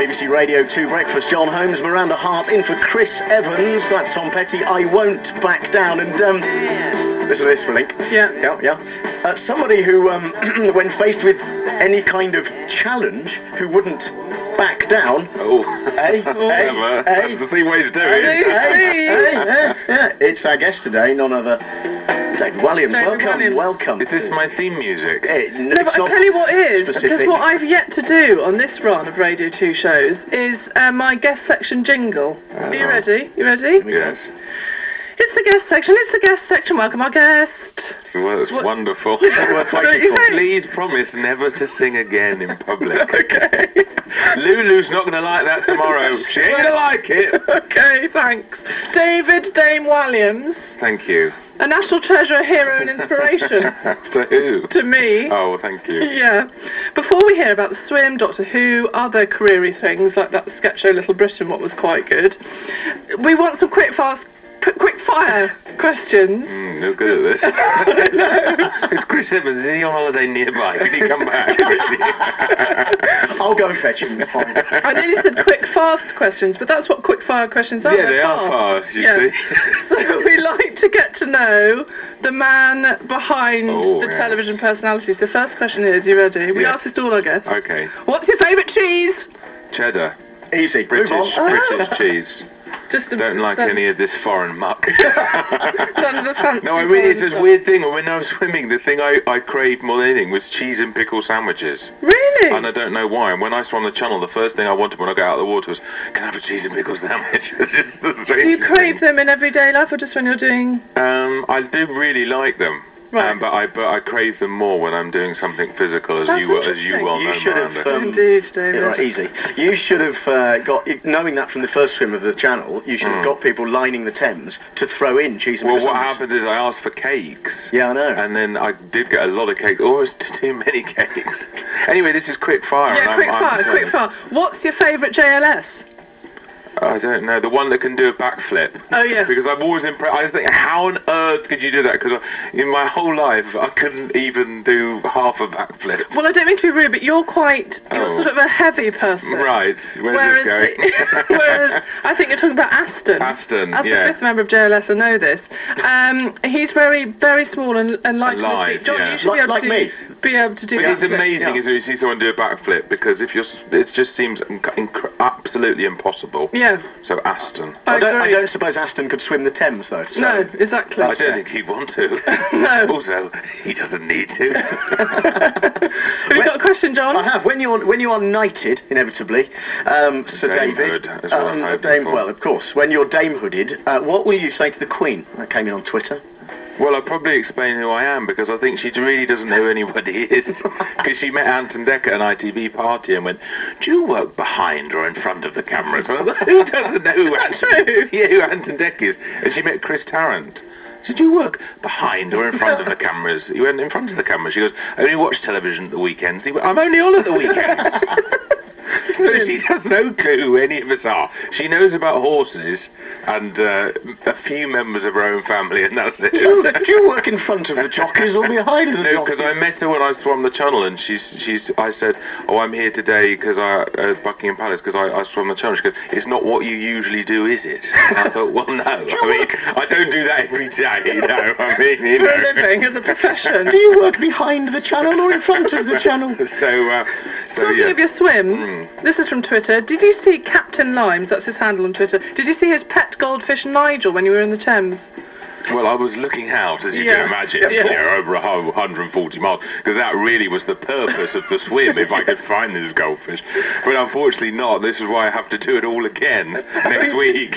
BBC Radio 2 Breakfast. John Holmes, Miranda Hart in for Chris Evans. That's Tom Petty. I won't back down. And listen to this for a link. Yeah. Somebody who, when faced with any kind of challenge, who wouldn't back down. That's the same way to do it. It's our guest today, none other. Walliams, welcome. Is this my theme music? No, but I tell you what is, because what I've yet to do on this run of Radio 2 shows is my guest section jingle. Are you ready? Yes. It's the guest section, welcome our guest. Well, it's wonderful. Please promise never to sing again in public. Okay. Lulu's not going to like that tomorrow. She ain't going to like it. Okay, thanks. David Dame Walliams. Thank you. A national treasure, hero and inspiration. To who? To me. Oh, thank you. Yeah. Before we hear about the swim, Doctor Who, other careery things like that sketch show Little Britain, what was quite good, we want some quick fire questions. No good at this. It's Chris Evans. Is he on holiday nearby? Can he come back? I'll go and fetch him. Fine. I nearly said quick fast questions, but that's what quick fire questions are. Yeah, they are fast, you see. So we like to get to know the man behind the television personality. So first question is, you ready? We ask this to all our guests. Okay. What's your favourite cheese? Cheddar. Easy. British cheese. Don't like any of this foreign muck. No, I mean, it's this weird thing. When I was swimming, the thing I craved more than anything was cheese and pickle sandwiches. Really? And I don't know why. And when I swam the channel, the first thing I wanted when I got out of the water was, can I have a cheese and pickle sandwich? Do you crave them in everyday life or just when you're doing... I do really like them. Right. But I crave them more when I'm doing something physical, as you well know, Miranda. Indeed, David. Right, easy. You should have got, knowing that from the first swim of the channel, you should have got people lining the Thames to throw in cheese and pickle. Well, what happened is I asked for cakes. Yeah, I know. And then I did get a lot of cakes, almost too many cakes. Anyway, this is quick fire. Yeah, quick fire. What's your favourite JLS? I don't know. The one that can do a backflip. Oh, yeah. Because I'm always impressed. I was thinking, how on earth could you do that? Because in my whole life, I couldn't even do half a backflip. Well, I don't mean to be rude, but you're sort of a heavy person. Right. Where's this going? Whereas I think you're talking about Aston. As the fifth member of JLS, I know this. He's very, very small and light. Alive, John, you should be able to do that. It's amazing if you see someone do a backflip, because it just seems absolutely impossible. Yeah. So Aston. I don't suppose Aston could swim the Thames, though. So. No, exactly. I don't think he'd want to. No. Also, he doesn't need to. Have you got a question, John? I have. When you are knighted, inevitably, Sir David. Well, of course. When you're damehooded, what will you say to the Queen? That came in on Twitter. Well, I'll probably explain who I am, because I think she really doesn't know who anybody is. Because she met Anton Decker at an ITV party and went, do you work behind or in front of the cameras? Well, who doesn't know who Anton Decker is? And she met Chris Tarrant. She said, do you work behind or in front of the cameras? He went, in front of the cameras. She goes, I only watch television at the weekends. He went, I'm only on at the weekends. So she has no clue who any of us are. She knows about horses and a few members of her own family, and that's it. Do you work in front of the jockeys or behind the jockeys? No, because I met her when I swam the channel, and I said, oh, I'm here today because Buckingham Palace, because I swam the channel. She goes, it's not what you usually do, is it? And I thought, well, no. I mean, I don't do that every day, you know. I mean, you know. For a living, as a profession. Do you work behind the channel or in front of the channel? Talking of your swim, this is from Twitter. Did you see Captain Limes, that's his handle on Twitter, did you see his pet goldfish Nigel when you were in the Thames? Well, I was looking out, as you can imagine, over 140 miles, because that really was the purpose of the swim, if I could find this goldfish. But unfortunately not. This is why I have to do it all again next week,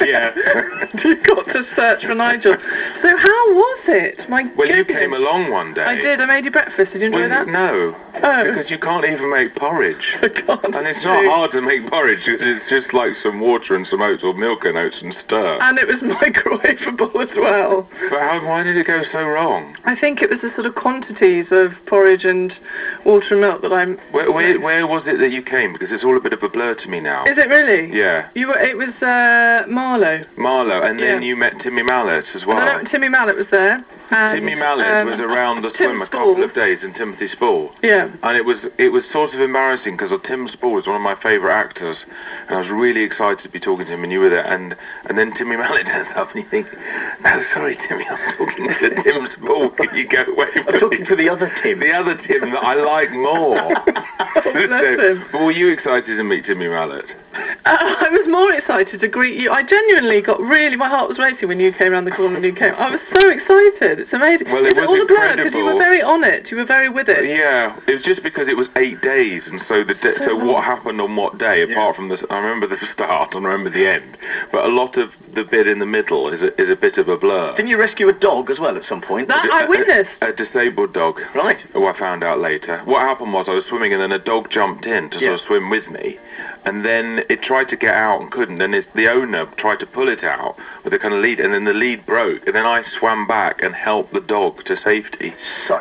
You've got to search for Nigel. So how was it? Well, you came along one day. I did. I made you breakfast. Did you enjoy that? No. Oh. Because you can't even make porridge. I can't. And it's not hard to make porridge. It's just like some water and some oats or milk and oats and stir. And it was microwavable as well. But why did it go so wrong? I think it was the sort of quantities of porridge and water and milk that I'm... Where was it that you came? Because it's all a bit of a blur to me now. Is it really? Yeah. It was Marlow. Marlow, and then you met Timmy Mallet as well. And Timmy Mallet was there. And, Timmy Mallet was around the swim a couple of days in Timothy Spall. Yeah. And it was sort of embarrassing because Tim Spall was one of my favourite actors, and I was really excited to be talking to him, and you were there, and then Timmy Mallet turns up, and you think, no, sorry, Timmy, I'm talking to Tim Spall. Can you go away? I'm talking to the other Tim. The other Tim that I like more. But were you excited to meet Timmy Mallet? I was more excited to greet you. I genuinely got my heart was racing when you came around the corner and you came. I was so excited. It's amazing. Well, it was all incredible. Because you were very on it. You were very with it. Yeah, it was just because it was 8 days, and so what happened on what day, apart from I remember the start and I remember the end, but a lot of the bit in the middle is a bit of a blur. Didn't you rescue a dog as well at some point? That I witnessed. A disabled dog. Right. Who I found out later. What happened was I was swimming and then a dog jumped in to sort of swim with me, and then it tried to get out and couldn't, and the owner tried to pull it out with a kind of lead, and then the lead broke, and then I swam back and helped the dog to safety.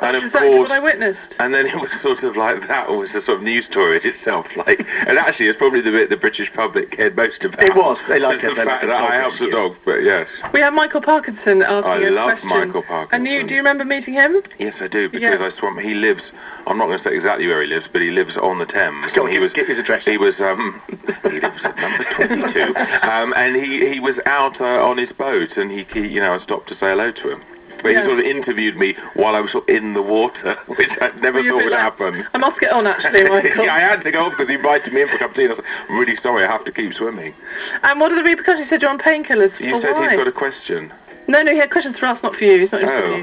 And of exactly course, what I witnessed. and then it was sort of like, that was a sort of news story in itself, like, and actually it's probably the bit the British public cared most about. It was. They liked it. The fact that I helped the dog, but yes. We have Michael Parkinson asking I a love question. Michael Parkinson. And do you remember meeting him? Yes, I do, because I swam. He lives. I'm not going to say exactly where he lives, but he lives on the Thames. Go on, get his address. He was. He lives at number 22, and he was out on his boat, and he I stopped to say hello to him. But he sort of interviewed me while I was sort of in the water, which I never thought would happen. I must get on, actually, Michael. Yeah, I had to go because he invited me in for a cup of tea. And I said, I'm really sorry, I have to keep swimming. And what are the repercussions? You said you're on painkillers. You said he's got a question. No, he had questions for us, not for you. He's not interested in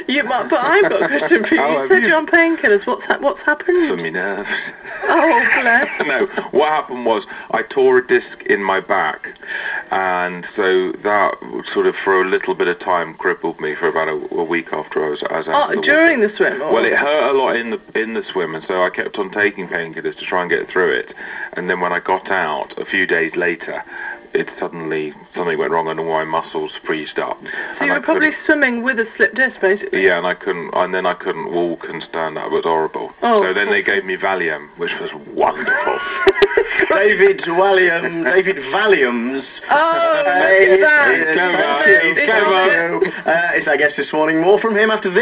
you. But I've got a question for you. You said you're on painkillers. What's happened? For me nerves. Oh, bless. No, what happened was I tore a disc in my back, and so that sort of for a little bit of time crippled me for about a week after I was out in the during water. the swim? Or? Well, it hurt a lot in the swim, and so I kept on taking painkillers to try and get through it. And then when I got out a few days later, something went wrong and all my muscles freezed up. So you were probably swimming with a slipped disc, basically. Yeah, and I couldn't walk and stand up. It was horrible. Oh, so then they gave me Valium, which was wonderful. David Walliams. Oh, Hey, look at that. he's clever. It's our guest this morning. More from him after this.